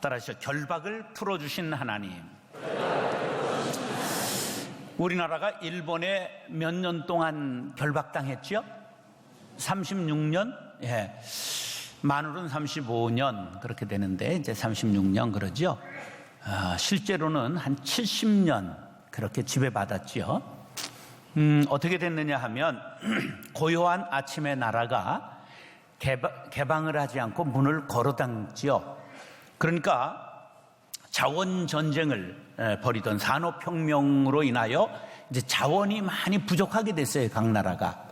따라하시죠. 결박을 풀어주신 하나님. 우리나라가 일본에 몇 년 동안 결박당했죠? 36년? 예. 만으로는 35년 그렇게 되는데 이제 36년 그러죠. 실제로는 한 70년 그렇게 지배받았죠. 어떻게 됐느냐 하면 고요한 아침에 나라가 개방을 하지 않고 문을 걸어당지요. 그러니까 자원 전쟁을 벌이던 산업혁명으로 인하여 이제 자원이 많이 부족하게 됐어요. 각 나라가.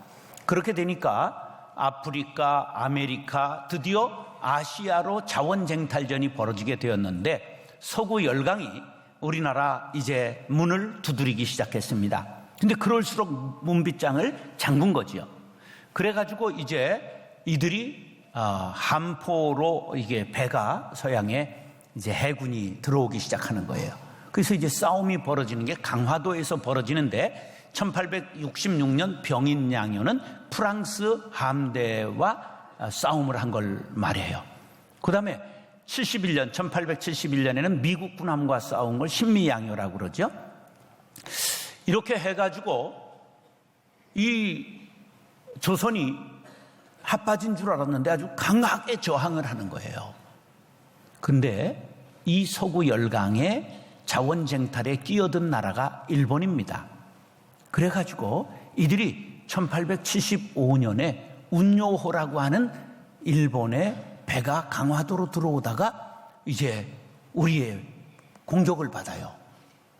그렇게 되니까 아프리카, 아메리카, 드디어 아시아로 자원 쟁탈전이 벌어지게 되었는데 서구 열강이 우리나라 이제 문을 두드리기 시작했습니다. 근데 그럴수록 문빗장을 잠근 거지요. 그래가지고 이제 이들이 함포로 이게 배가 서양에 이제 해군이 들어오기 시작하는 거예요. 그래서 이제 싸움이 벌어지는 게 강화도에서 벌어지는데 1866년 병인양요는 프랑스 함대와 싸움을 한 걸 말해요. 그 다음에 1871년에는 미국 군함과 싸운 걸 신미양요라고 그러죠. 이렇게 해가지고 이 조선이 핫빠진 줄 알았는데 아주 강하게 저항을 하는 거예요. 근데 이 서구 열강의 자원 쟁탈에 끼어든 나라가 일본입니다. 그래가지고 이들이 1875년에 운요호라고 하는 일본의 배가 강화도로 들어오다가 이제 우리의 공격을 받아요.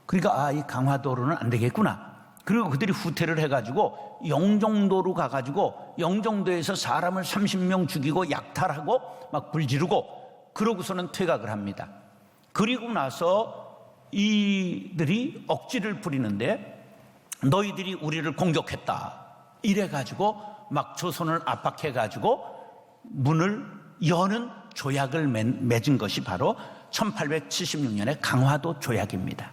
그러니까 이 강화도로는 안 되겠구나. 그리고 그들이 후퇴를 해가지고 영종도로 가가지고 영종도에서 사람을 30명 죽이고 약탈하고 막 불지르고 그러고서는 퇴각을 합니다. 그리고 나서 이들이 억지를 부리는데 너희들이 우리를 공격했다. 이래가지고 막 조선을 압박해가지고 문을 여는 조약을 맺은 것이 바로 1876년의 강화도 조약입니다.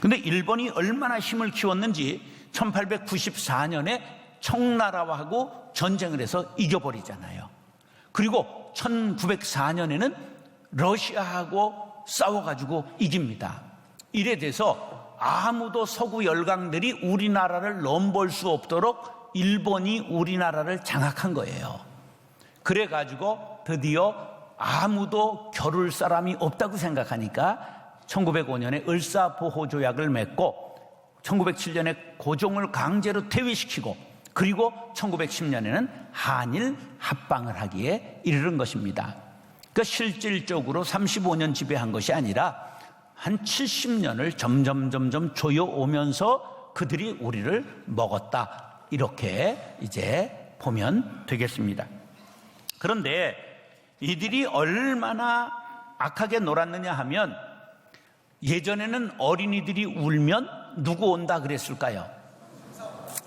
근데 일본이 얼마나 힘을 키웠는지 1894년에 청나라하고 전쟁을 해서 이겨버리잖아요. 그리고 1904년에는 러시아하고 싸워가지고 이깁니다. 이래 돼서 아무도 서구 열강들이 우리나라를 넘볼 수 없도록 일본이 우리나라를 장악한 거예요. 그래가지고 드디어 아무도 겨룰 사람이 없다고 생각하니까 1905년에 을사보호조약을 맺고 1907년에 고종을 강제로 퇴위시키고 그리고 1910년에는 한일 합방을 하기에 이르는 것입니다. 그러니까 실질적으로 35년 지배한 것이 아니라 한 70년을 점점 조여오면서 그들이 우리를 먹었다. 이렇게 이제 보면 되겠습니다. 그런데 이들이 얼마나 악하게 놀았느냐 하면 예전에는 어린이들이 울면 누구 온다 그랬을까요?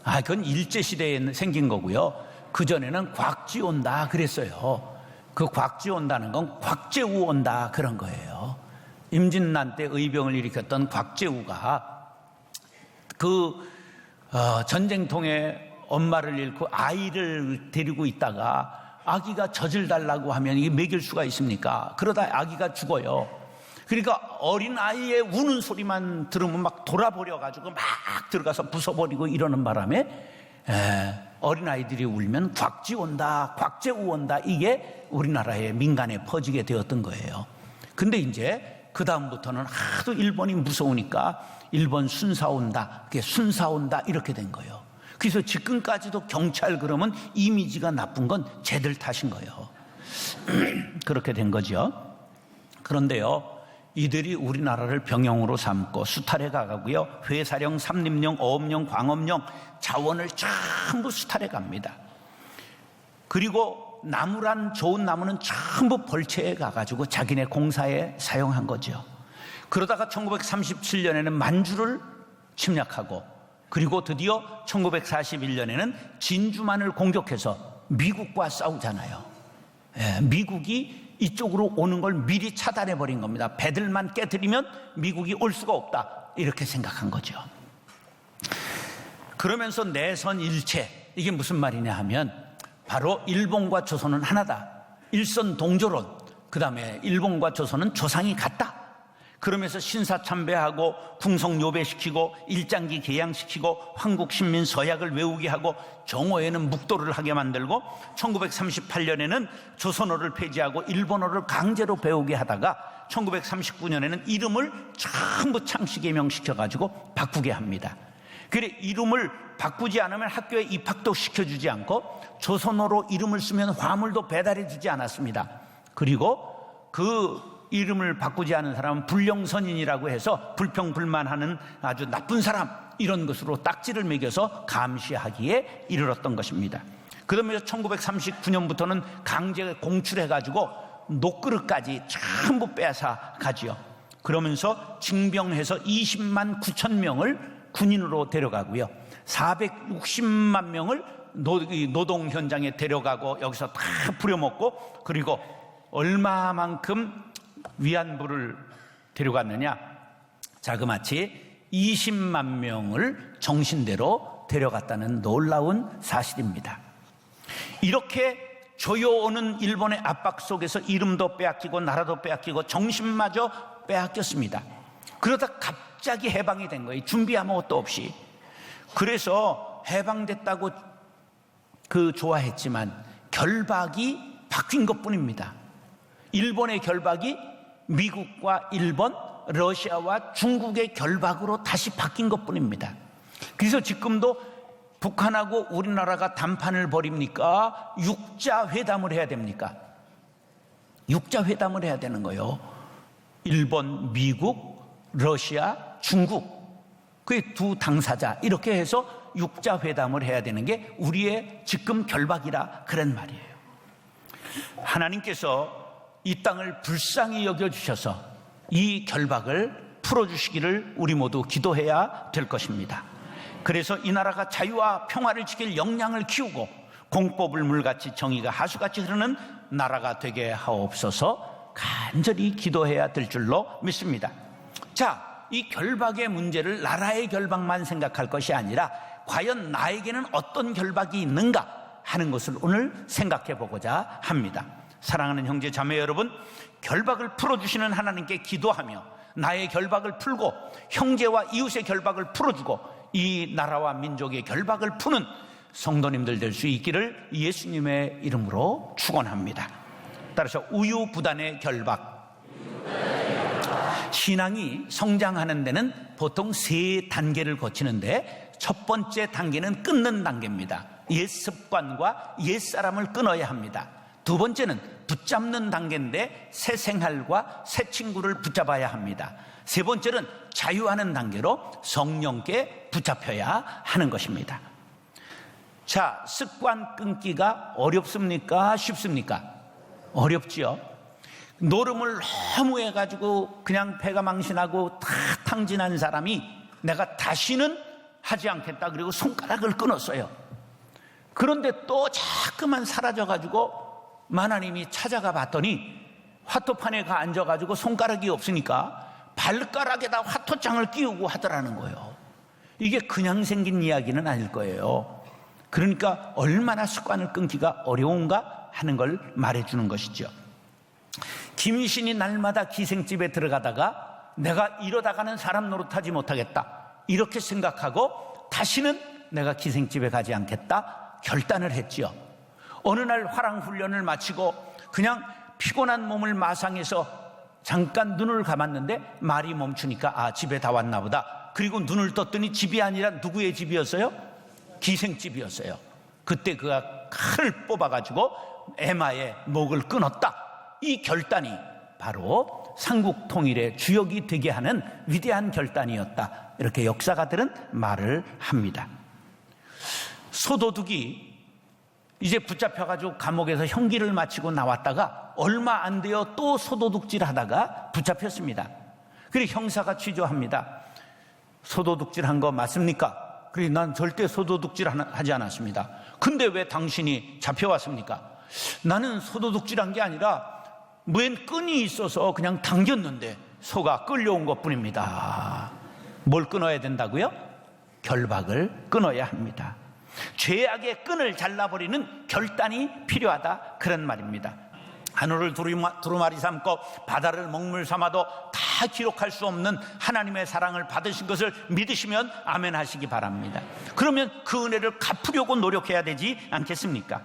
그건 일제시대에 생긴 거고요. 그전에는 곽지 온다 그랬어요. 그 곽지 온다는 건 곽재우 온다 그런 거예요. 임진난 때 의병을 일으켰던 곽재우가 전쟁통에 엄마를 잃고 아이를 데리고 있다가 아기가 젖을 달라고 하면 이게 먹일 수가 있습니까? 그러다 아기가 죽어요. 그러니까 어린 아이의 우는 소리만 들으면 막 돌아버려가지고 막 들어가서 부숴버리고 이러는 바람에 어린아이들이 울면 곽지 온다, 곽재우 온다, 이게 우리나라의 민간에 퍼지게 되었던 거예요. 근데 이제 그다음부터는 하도 일본이 무서우니까 일본 순사 온다, 그게 순사 온다 이렇게 된 거예요. 그래서 지금까지도 경찰 그러면 이미지가 나쁜 건 쟤들 탓인 거예요. 그렇게 된 거죠. 그런데요, 이들이 우리나라를 병영으로 삼고 수탈해 가고요. 회사령, 삼림령, 어업령, 광업령 자원을 전부 수탈해 갑니다. 그리고 나무란 좋은 나무는 전부 벌채에 가가지고 자기네 공사에 사용한 거죠. 그러다가 1937년에는 만주를 침략하고 그리고 드디어 1941년에는 진주만을 공격해서 미국과 싸우잖아요. 미국이 이쪽으로 오는 걸 미리 차단해 버린 겁니다. 배들만 깨트리면 미국이 올 수가 없다 이렇게 생각한 거죠. 그러면서 내선일체, 이게 무슨 말이냐 하면 바로 일본과 조선은 하나다, 일선동조론, 그 다음에 일본과 조선은 조상이 같다. 그러면서 신사참배하고 궁성요배시키고 일장기 개양시키고 황국신민 서약을 외우게 하고 정오에는 묵도를 하게 만들고 1938년에는 조선어를 폐지하고 일본어를 강제로 배우게 하다가 1939년에는 이름을 전부 창씨개명시켜가지고 바꾸게 합니다. 그래, 이름을 바꾸지 않으면 학교에 입학도 시켜주지 않고 조선어로 이름을 쓰면 화물도 배달해주지 않았습니다. 그리고 그 이름을 바꾸지 않은 사람은 불령선인이라고 해서 불평불만하는 아주 나쁜 사람, 이런 것으로 딱지를 매겨서 감시하기에 이르렀던 것입니다. 그러면서 1939년부터는 강제 공출해가지고 녹그릇까지 전부 빼앗아 가지요. 그러면서 징병해서 20만 9천 명을 군인으로 데려가고요, 460만 명을 노동 현장에 데려가고 여기서 다 부려먹고, 그리고 얼마만큼 위안부를 데려갔느냐, 자그마치 20만 명을 정신대로 데려갔다는 놀라운 사실입니다. 이렇게 조여오는 일본의 압박 속에서 이름도 빼앗기고 나라도 빼앗기고 정신마저 빼앗겼습니다. 그러다 갑자기 해방이 된 거예요. 준비 아무것도 없이. 그래서 해방됐다고 좋아했지만 결박이 바뀐 것뿐입니다. 일본의 결박이 미국과 일본, 러시아와 중국의 결박으로 다시 바뀐 것뿐입니다. 그래서 지금도 북한하고 우리나라가 담판을 벌입니까? 육자회담을 해야 됩니까? 육자회담을 해야 되는 거예요. 일본, 미국, 러시아, 중국, 그 두 당사자 이렇게 해서 육자회담을 해야 되는 게 우리의 지금 결박이라 그런 말이에요. 하나님께서 이 땅을 불쌍히 여겨주셔서 이 결박을 풀어주시기를 우리 모두 기도해야 될 것입니다. 그래서 이 나라가 자유와 평화를 지킬 역량을 키우고 공법을 물같이 정의가 하수같이 흐르는 나라가 되게 하옵소서 간절히 기도해야 될 줄로 믿습니다. 자, 이 결박의 문제를 나라의 결박만 생각할 것이 아니라 과연 나에게는 어떤 결박이 있는가 하는 것을 오늘 생각해 보고자 합니다. 사랑하는 형제 자매 여러분, 결박을 풀어주시는 하나님께 기도하며 나의 결박을 풀고 형제와 이웃의 결박을 풀어주고 이 나라와 민족의 결박을 푸는 성도님들 될 수 있기를 예수님의 이름으로 축원합니다. 따라서 우유부단의 결박. 신앙이 성장하는 데는 보통 3단계를 거치는데 첫 번째 단계는 끊는 단계입니다. 옛 습관과 옛 사람을 끊어야 합니다. 두 번째는 붙잡는 단계인데 새 생활과 새 친구를 붙잡아야 합니다. 세 번째는 자유하는 단계로 성령께 붙잡혀야 하는 것입니다. 자, 습관 끊기가 어렵습니까? 쉽습니까? 어렵지요. 노름을 너무 해가지고 그냥 배가 망신하고 다 탕진한 사람이 내가 다시는 하지 않겠다 그리고 손가락을 끊었어요. 그런데 또 자꾸만 사라져가지고 하나님이 찾아가 봤더니 화토판에 가 앉아가지고 손가락이 없으니까 발가락에다 화토장을 끼우고 하더라는 거예요. 이게 그냥 생긴 이야기는 아닐 거예요. 그러니까 얼마나 습관을 끊기가 어려운가 하는 걸 말해주는 것이죠. 김유신이 날마다 기생집에 들어가다가 내가 이러다가는 사람 노릇하지 못하겠다 이렇게 생각하고 다시는 내가 기생집에 가지 않겠다 결단을 했지요. 어느 날 화랑훈련을 마치고 그냥 피곤한 몸을 마상해서 잠깐 눈을 감았는데 말이 멈추니까 집에 다 왔나 보다. 그리고 눈을 떴더니 집이 아니라 누구의 집이었어요? 기생집이었어요. 그때 그가 칼을 뽑아가지고 에마의 목을 끊었다. 이 결단이 바로 삼국통일의 주역이 되게 하는 위대한 결단이었다. 이렇게 역사가들은 말을 합니다. 소도둑이 이제 붙잡혀가지고 감옥에서 형기를 마치고 나왔다가 얼마 안 되어 또 소도둑질 하다가 붙잡혔습니다. 그리고 형사가 취조합니다. 소도둑질 한 거 맞습니까? 그리고 난 절대 소도둑질 하지 않았습니다. 근데 왜 당신이 잡혀왔습니까? 나는 소도둑질 한 게 아니라 맨 끈이 있어서 그냥 당겼는데 소가 끌려온 것 뿐입니다. 뭘 끊어야 된다고요? 결박을 끊어야 합니다. 죄악의 끈을 잘라버리는 결단이 필요하다 그런 말입니다. 하늘을 두루마리 삼고 바다를 먹물 삼아도 다 기록할 수 없는 하나님의 사랑을 받으신 것을 믿으시면 아멘 하시기 바랍니다. 그러면 그 은혜를 갚으려고 노력해야 되지 않겠습니까?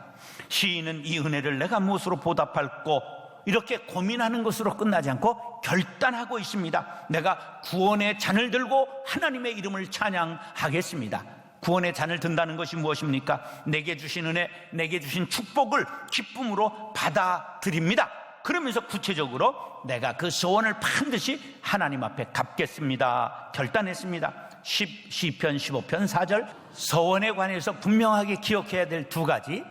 시인은 이 은혜를 내가 무엇으로 보답할꼬 이렇게 고민하는 것으로 끝나지 않고 결단하고 있습니다. 내가 구원의 잔을 들고 하나님의 이름을 찬양하겠습니다. 구원의 잔을 든다는 것이 무엇입니까? 내게 주신 은혜, 내게 주신 축복을 기쁨으로 받아들입니다. 그러면서 구체적으로 내가 그 소원을 반드시 하나님 앞에 갚겠습니다 결단했습니다. 시편 15편 4절, 소원에 관해서 분명하게 기억해야 될 두 가지.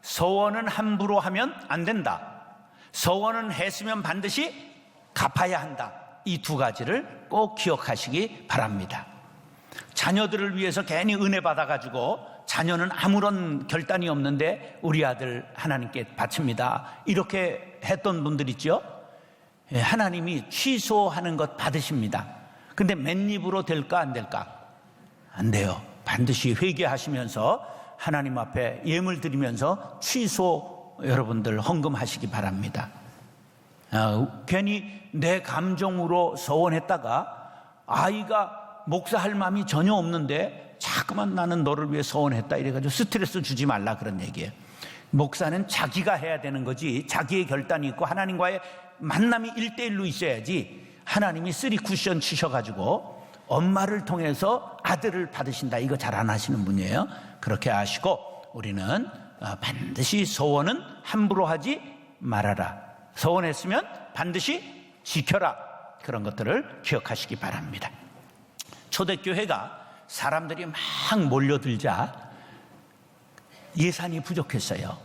소원은 함부로 하면 안 된다. 소원은 했으면 반드시 갚아야 한다. 이 두 가지를 꼭 기억하시기 바랍니다. 자녀들을 위해서 괜히 은혜 받아가지고 자녀는 아무런 결단이 없는데 우리 아들 하나님께 바칩니다, 이렇게 했던 분들 있죠. 하나님이 취소하는 것 받으십니다. 근데 맨입으로 될까 안 될까? 안 돼요. 반드시 회개하시면서 하나님 앞에 예물 드리면서 취소 여러분들 헌금하시기 바랍니다. 괜히 내 감정으로 소원했다가 아이가 목사할 마음이 전혀 없는데 자꾸만 나는 너를 위해 소원했다 이래가지고 스트레스 주지 말라 그런 얘기예요. 목사는 자기가 해야 되는 거지, 자기의 결단이 있고 하나님과의 만남이 1대1로 있어야지. 하나님이 3쿠션 치셔가지고 엄마를 통해서 아들을 받으신다, 이거 잘 안 하시는 분이에요. 그렇게 하시고 우리는 반드시 소원은 함부로 하지 말아라. 소원했으면 반드시 지켜라. 그런 것들을 기억하시기 바랍니다. 초대교회가 사람들이 막 몰려들자 예산이 부족했어요.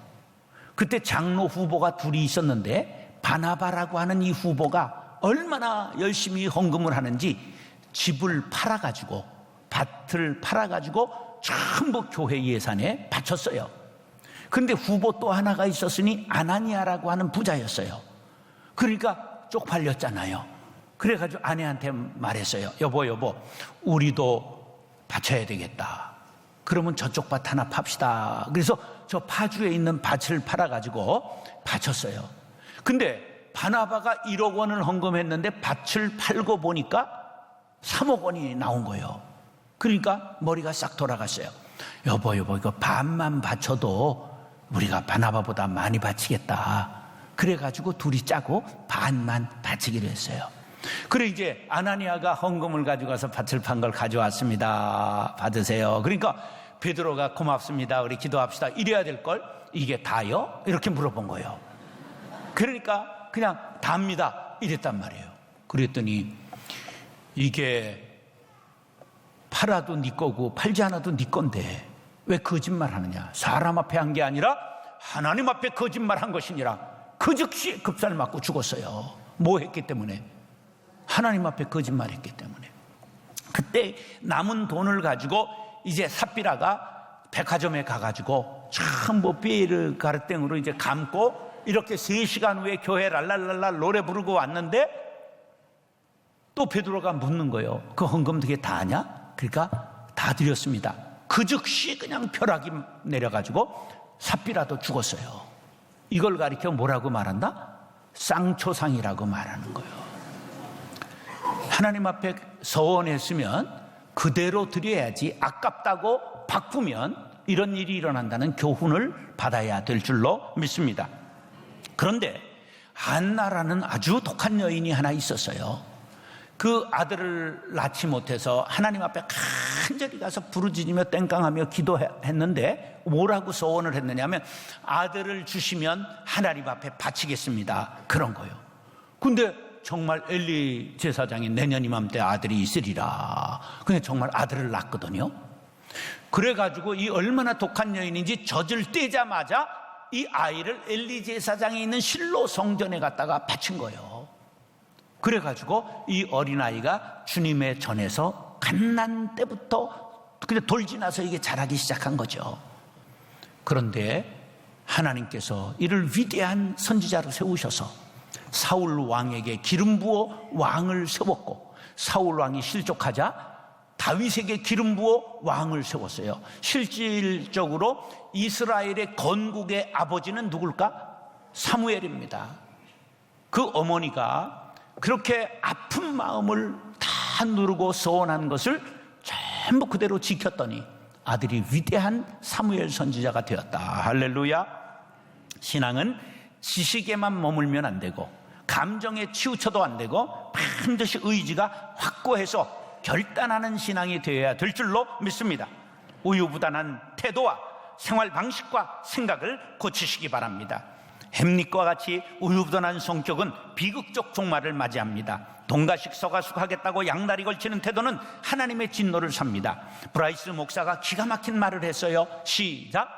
그때 장로 후보가 둘이 있었는데 바나바라고 하는 이 후보가 얼마나 열심히 헌금을 하는지 집을 팔아가지고, 밭을 팔아가지고 전부 교회 예산에 바쳤어요. 근데 후보 또 하나가 있었으니 아나니아라고 하는 부자였어요. 그러니까 쪽팔렸잖아요. 그래가지고 아내한테 말했어요. 여보, 우리도 바쳐야 되겠다. 그러면 저쪽 밭 하나 팝시다. 그래서 저 파주에 있는 밭을 팔아가지고 바쳤어요. 근데 바나바가 1억 원을 헌금했는데 밭을 팔고 보니까 3억 원이 나온 거예요. 그러니까 머리가 싹 돌아갔어요. 여보, 이거 반만 바쳐도 우리가 바나바보다 많이 바치겠다. 그래가지고 둘이 짜고 반만 바치기로 했어요. 그래 이제 아나니아가 헌금을 가져가서 밭을 판 걸 가져왔습니다. 받으세요. 그러니까 베드로가 고맙습니다, 우리 기도합시다, 이래야 될 걸 이게 다요? 이렇게 물어본 거예요. 그러니까 그냥 답니다 이랬단 말이에요. 그랬더니 이게 팔아도 네 거고 팔지 않아도 네 건데 왜 거짓말 하느냐. 사람 앞에 한 게 아니라 하나님 앞에 거짓말한 것이니라. 그 즉시 급살 맞고 죽었어요. 뭐 했기 때문에? 하나님 앞에 거짓말했기 때문에. 그때 남은 돈을 가지고 이제 삽비라가 백화점에 가가지고 전부 베일 가르땡으로 이제 감고 이렇게 3시간 후에 교회 랄랄랄라 노래 부르고 왔는데 또 베드로가 묻는 거예요. 그 헌금 되게 다 하냐? 그러니까 다 드렸습니다. 그 즉시 그냥 벼락이 내려가지고 삽비라도 죽었어요. 이걸 가리켜 뭐라고 말한다? 쌍초상이라고 말하는 거예요. 하나님 앞에 서원했으면 그대로 드려야지, 아깝다고 바꾸면 이런 일이 일어난다는 교훈을 받아야 될 줄로 믿습니다. 그런데 한나라는 아주 독한 여인이 하나 있었어요. 그 아들을 낳지 못해서 하나님 앞에 간절히 가서 부르짖으며 땡깡하며 기도했는데 뭐라고 소원을 했느냐면 아들을 주시면 하나님 앞에 바치겠습니다, 그런 거예요. 근데 정말 엘리 제사장이 내년 이맘때 아들이 있으리라. 근데 정말 아들을 낳거든요. 그래가지고 이 얼마나 독한 여인인지 젖을 떼자마자 이 아이를 엘리 제사장이 있는 실로 성전에 갖다가 바친 거예요. 그래가지고 이 어린아이가 주님의 전에서 갓난 때부터 그냥 돌 지나서 이게 자라기 시작한 거죠. 그런데 하나님께서 이를 위대한 선지자로 세우셔서 사울 왕에게 기름 부어 왕을 세웠고, 사울 왕이 실족하자 다윗에게 기름 부어 왕을 세웠어요. 실질적으로 이스라엘의 건국의 아버지는 누굴까? 사무엘입니다. 그 어머니가 그렇게 아픈 마음을 다 누르고 서원한 것을 전부 그대로 지켰더니 아들이 위대한 사무엘 선지자가 되었다. 할렐루야. 신앙은 지식에만 머물면 안 되고 감정에 치우쳐도 안 되고 반드시 의지가 확고해서 결단하는 신앙이 되어야 될 줄로 믿습니다. 우유부단한 태도와 생활 방식과 생각을 고치시기 바랍니다. 햄릿과 같이 우유부단한 성격은 비극적 종말을 맞이합니다. 동가식 서가숙 하겠다고 양다리 걸치는 태도는 하나님의 진노를 삽니다. 브라이스 목사가 기가 막힌 말을 했어요. 시작.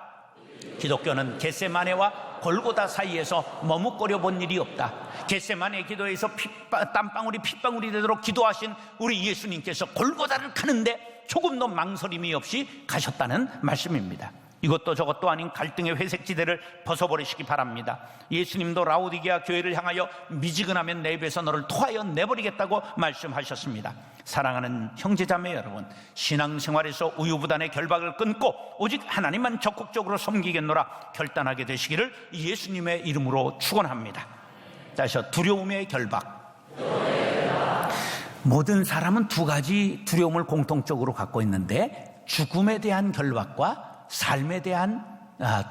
기독교는 겟세마네와 골고다 사이에서 머뭇거려 본 일이 없다. 겟세마네 기도에서 땀방울이 핏방울이 되도록 기도하신 우리 예수님께서 골고다를 가는데 조금도 망설임이 없이 가셨다는 말씀입니다. 이것도 저것도 아닌 갈등의 회색지대를 벗어버리시기 바랍니다. 예수님도 라오디게아 교회를 향하여 미지근하면 내 입에서 너를 토하여 내버리겠다고 말씀하셨습니다. 사랑하는 형제자매 여러분, 신앙생활에서 우유부단의 결박을 끊고 오직 하나님만 적극적으로 섬기겠노라 결단하게 되시기를 예수님의 이름으로 축원합니다. 다시 두려움의 결박. 모든 사람은 두 가지 두려움을 공통적으로 갖고 있는데 죽음에 대한 결박과 삶에 대한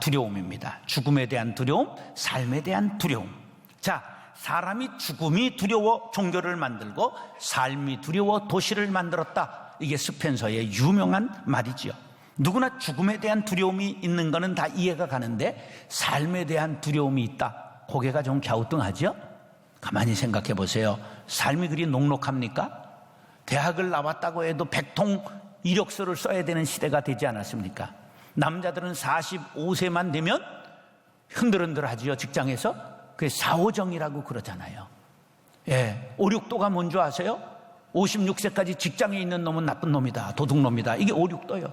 두려움입니다. 죽음에 대한 두려움, 삶에 대한 두려움. 자, 사람이 죽음이 두려워 종교를 만들고 삶이 두려워 도시를 만들었다. 이게 스펜서의 유명한 말이지요. 누구나 죽음에 대한 두려움이 있는 거는 다 이해가 가는데 삶에 대한 두려움이 있다. 고개가 좀 갸우뚱하죠? 가만히 생각해 보세요. 삶이 그리 녹록합니까? 대학을 나왔다고 해도 100통 이력서를 써야 되는 시대가 되지 않았습니까? 남자들은 45세만 되면 흔들흔들하지요. 직장에서. 그게 사오정이라고 그러잖아요. 예, 5, 6도가 뭔지 아세요? 56세까지 직장에 있는 놈은 나쁜 놈이다, 도둑놈이다. 이게 5, 6도요.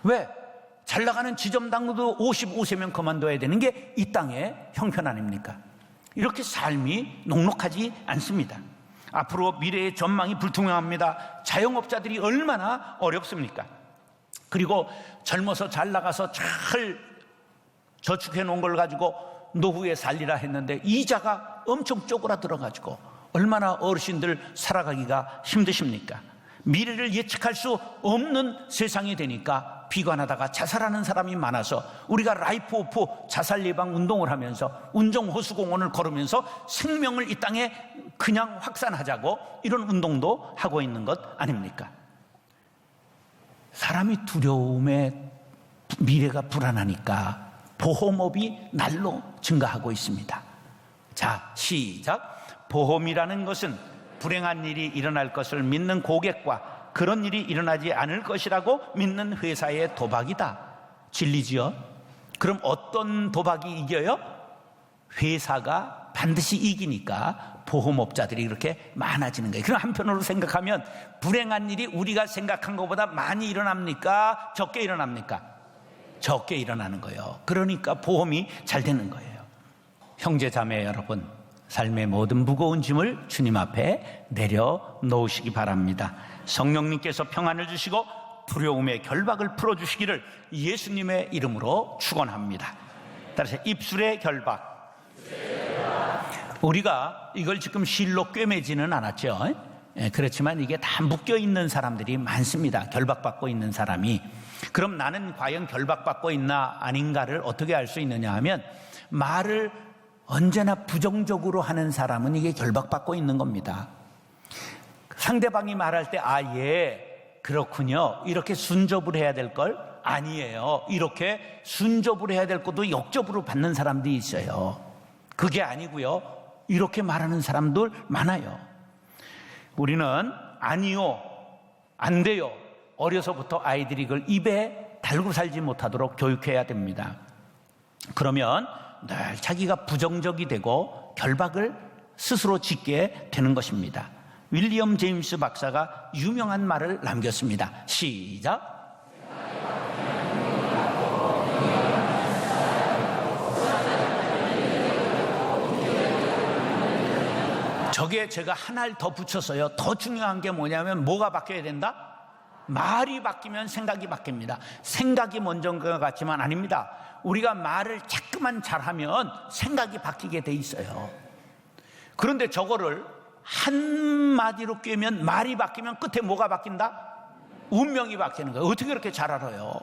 왜? 잘 나가는 지점당도 55세면 그만둬야 되는 게 이 땅의 형편 아닙니까? 이렇게 삶이 녹록하지 않습니다. 앞으로 미래의 전망이 불투명합니다. 자영업자들이 얼마나 어렵습니까? 그리고 젊어서 잘 나가서 잘 저축해 놓은 걸 가지고 노후에 살리라 했는데 이자가 엄청 쪼그라들어가지고 얼마나 어르신들 살아가기가 힘드십니까? 미래를 예측할 수 없는 세상이 되니까 비관하다가 자살하는 사람이 많아서 우리가 라이프 오프 자살 예방 운동을 하면서 운정호수공원을 걸으면서 생명을 이 땅에 그냥 확산하자고 이런 운동도 하고 있는 것 아닙니까? 사람이 두려움에 미래가 불안하니까 보험업이 날로 증가하고 있습니다. 자, 시작. 보험이라는 것은 불행한 일이 일어날 것을 믿는 고객과 그런 일이 일어나지 않을 것이라고 믿는 회사의 도박이다. 진리지요? 그럼 어떤 도박이 이겨요? 회사가 반드시 이기니까 보험업자들이 그렇게 많아지는 거예요. 그럼 한편으로 생각하면 불행한 일이 우리가 생각한 것보다 많이 일어납니까? 적게 일어납니까? 적게 일어나는 거예요. 그러니까 보험이 잘 되는 거예요. 형제 자매 여러분, 삶의 모든 무거운 짐을 주님 앞에 내려놓으시기 바랍니다. 성령님께서 평안을 주시고 두려움의 결박을 풀어주시기를 예수님의 이름으로 축원합니다. 따라서 입술의 결박. 우리가 이걸 지금 실로 꿰매지는 않았죠. 그렇지만 이게 다 묶여있는 사람들이 많습니다. 결박받고 있는 사람이. 그럼 나는 과연 결박받고 있나 아닌가를 어떻게 알 수 있느냐 하면 말을 언제나 부정적으로 하는 사람은 이게 결박받고 있는 겁니다. 상대방이 말할 때 예, 그렇군요, 이렇게 순접을 해야 될 걸 아니에요, 이렇게 순접을 해야 될 것도 역접으로 받는 사람들이 있어요. 그게 아니고요, 이렇게 말하는 사람들 많아요. 우리는 아니요, 안 돼요, 어려서부터 아이들이 이걸 입에 달고 살지 못하도록 교육해야 됩니다. 그러면 늘 자기가 부정적이 되고 결박을 스스로 짓게 되는 것입니다. 윌리엄 제임스 박사가 유명한 말을 남겼습니다. 시작. 저게 제가 하나를 더 붙였어요. 더 중요한 게 뭐냐면 뭐가 바뀌어야 된다? 말이 바뀌면 생각이 바뀝니다. 생각이 먼저인 것 같지만 아닙니다. 우리가 말을 자꾸만 잘하면 생각이 바뀌게 돼 있어요. 그런데 저거를 한마디로 꿰면 말이 바뀌면 끝에 뭐가 바뀐다? 운명이 바뀌는 거예요. 어떻게 그렇게 잘 알아요?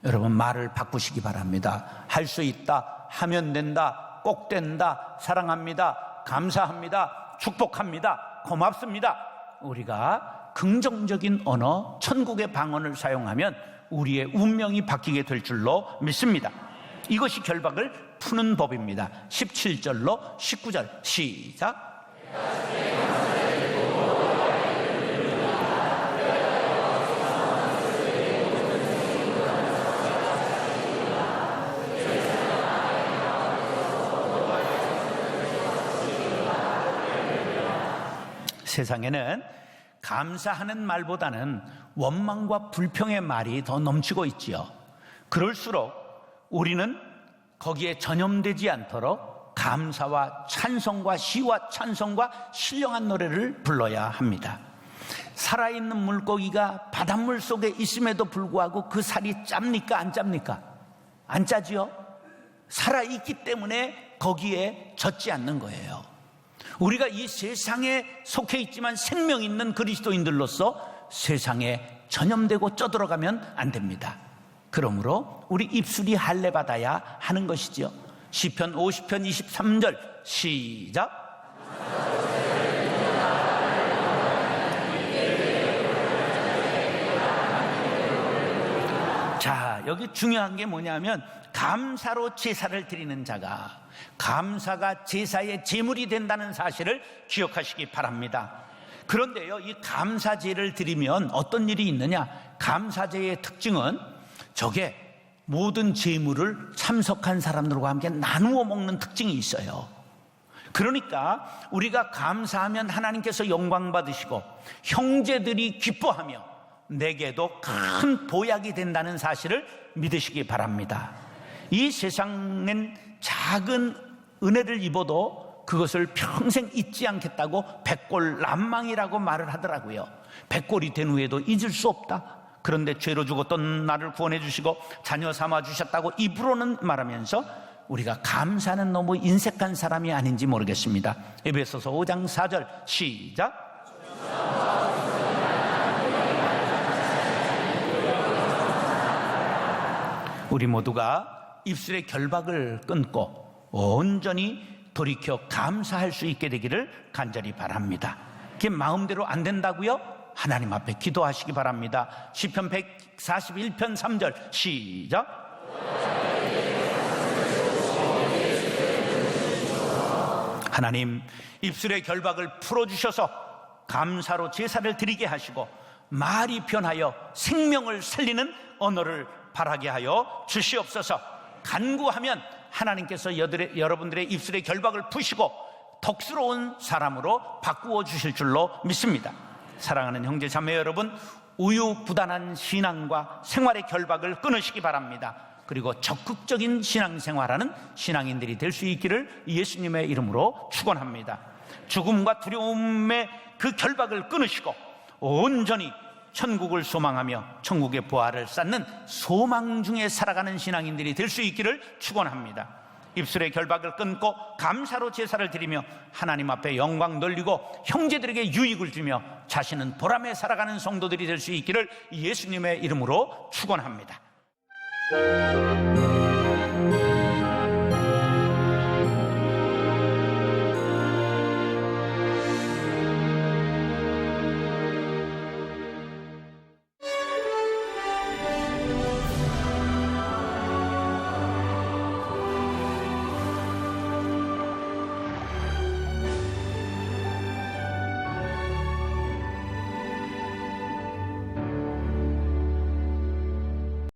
여러분, 말을 바꾸시기 바랍니다. 할 수 있다, 하면 된다, 꼭 된다, 사랑합니다, 감사합니다, 축복합니다, 고맙습니다. 우리가 긍정적인 언어, 천국의 방언을 사용하면 우리의 운명이 바뀌게 될 줄로 믿습니다. 이것이 결박을 푸는 법입니다. 17절로 19절 시작. 세상에는 감사하는 말보다는 원망과 불평의 말이 더 넘치고 있지요. 그럴수록 우리는 거기에 전염되지 않도록 감사와 찬송과 시와 찬송과 신령한 노래를 불러야 합니다. 살아있는 물고기가 바닷물 속에 있음에도 불구하고 그 살이 짭니까? 안 짭니까? 안 짜지요? 살아있기 때문에 거기에 젖지 않는 거예요. 우리가 이 세상에 속해 있지만 생명 있는 그리스도인들로서 세상에 전염되고 쪄들어가면 안 됩니다. 그러므로 우리 입술이 할례 받아야 하는 것이죠. 시편 50편 23절 시작. 자, 여기 중요한 게 뭐냐면 감사로 제사를 드리는 자가, 감사가 제사의 제물이 된다는 사실을 기억하시기 바랍니다. 그런데요, 이 감사제를 드리면 어떤 일이 있느냐? 감사제의 특징은 저게 모든 제물을 참석한 사람들과 함께 나누어 먹는 특징이 있어요. 그러니까 우리가 감사하면 하나님께서 영광 받으시고 형제들이 기뻐하며 내게도 큰 보약이 된다는 사실을 믿으시기 바랍니다. 이 세상엔 작은 은혜를 입어도 그것을 평생 잊지 않겠다고 백골난망이라고 말을 하더라고요. 백골이 된 후에도 잊을 수 없다. 그런데 죄로 죽었던 나를 구원해 주시고 자녀 삼아 주셨다고 입으로는 말하면서 우리가 감사는 너무 인색한 사람이 아닌지 모르겠습니다. 에베소서 5장 4절 시작. 우리 모두가 입술의 결박을 끊고 온전히 돌이켜 감사할 수 있게 되기를 간절히 바랍니다. 그게 마음대로 안 된다고요? 하나님 앞에 기도하시기 바랍니다. 시편 141편 3절 시작. 하나님, 입술의 결박을 풀어주셔서 감사로 제사를 드리게 하시고 말이 변하여 생명을 살리는 언어를 바라게 하여 주시옵소서. 간구하면 하나님께서 여러분들의 입술의 결박을 푸시고 덕스러운 사람으로 바꾸어 주실 줄로 믿습니다. 사랑하는 형제 자매 여러분, 우유부단한 신앙과 생활의 결박을 끊으시기 바랍니다. 그리고 적극적인 신앙생활하는 신앙인들이 될 수 있기를 예수님의 이름으로 축원합니다. 죽음과 두려움의 그 결박을 끊으시고 온전히 천국을 소망하며 천국의 보화를 쌓는 소망 중에 살아가는 신앙인들이 될 수 있기를 축원합니다. 입술의 결박을 끊고 감사로 제사를 드리며 하나님 앞에 영광 돌리고 형제들에게 유익을 주며 자신은 보람에 살아가는 성도들이 될 수 있기를 예수님의 이름으로 축원합니다.